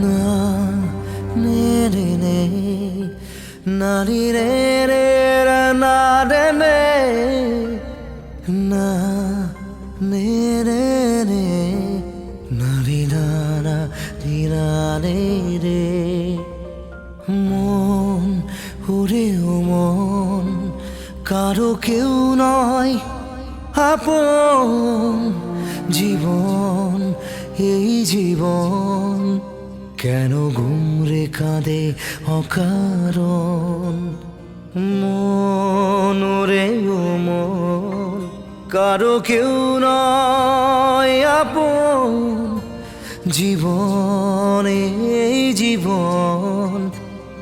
না নে রে নে না রে রে রে রা না রে নে না নে রে রে না রে না না রে না রে রে মন ওরে ও মন কারো কেউ নয় আপন জীবন এই জীবন কেন ঘুমরে কাঁদে অকারণ মন রে ও মন কারো কেউ নয় আপন জীবন এই জীবন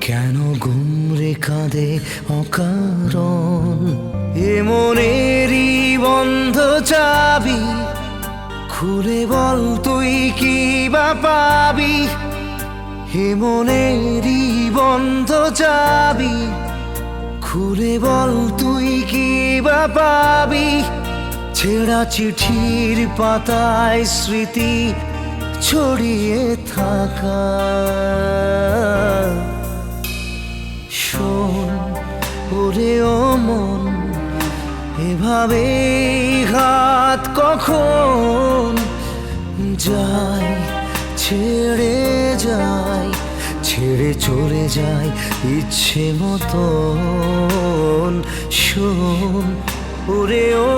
কেন ঘুমরে কাঁদে অকারণ এ মনেরই বন্ধ চাবি খুলে বল তুই কি বা পাবি হে মনেরই বন্ধ চাবি খুলে বল তুই কি বা পাবি ছেঁড়া চিঠির পাতায় স্মৃতি ছড়িয়ে থাকা শোন ওরে ও মন এভাবে ঘাত কখন যায় ছেড়ে চলে যায় ইচ্ছে মতন শোন ওরে ও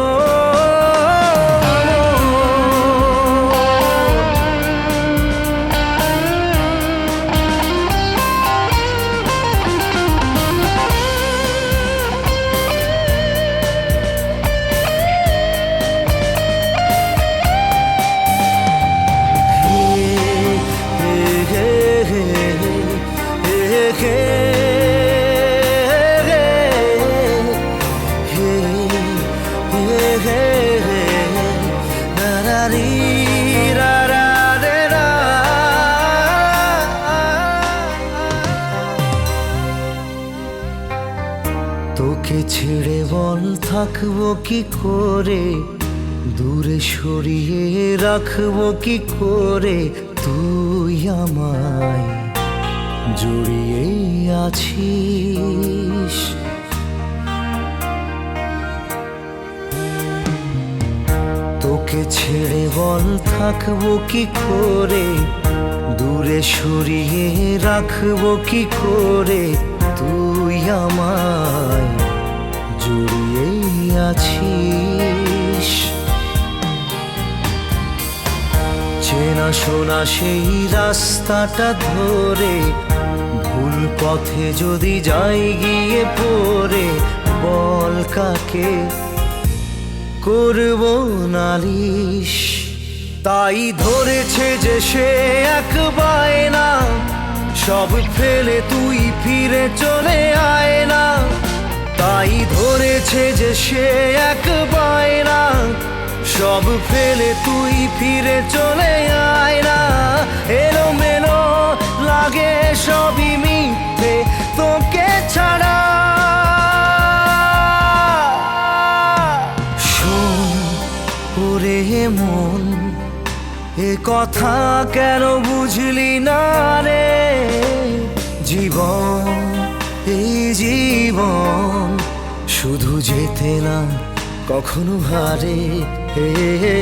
তোকে ছেড়ে বল থাকবো কি করে দূরে সরিয়ে রাখবো কি করে তুই আমায় জড়িয়ে আছিস তোকে ছেড়ে বল থাকবো কি করে দূরে সরিয়ে রাখবো কি করে তুই আমায় জড়িয়ে আছিস চেনা শোনা সেই রাস্তাটা ধরে ভুল পথে যদি যাই গিয়ে পড়ে বল কাকে করব নালিশ তাই ধরেছে যে সে এক বায়না সব ফেলে তুই ফিরে চলে আয় না তাই ধরেছে যে সে এক বায়না সব ফেলে তুই ফিরে চলে আয় না এলোমেলো লাগে সবই মিথ্যে তোকে ছাড়া শোন ওরে মন এ কথা কেন বুঝলি না রে জীবন এই জীবন শুধু যেতে না কখনো হারে হে হে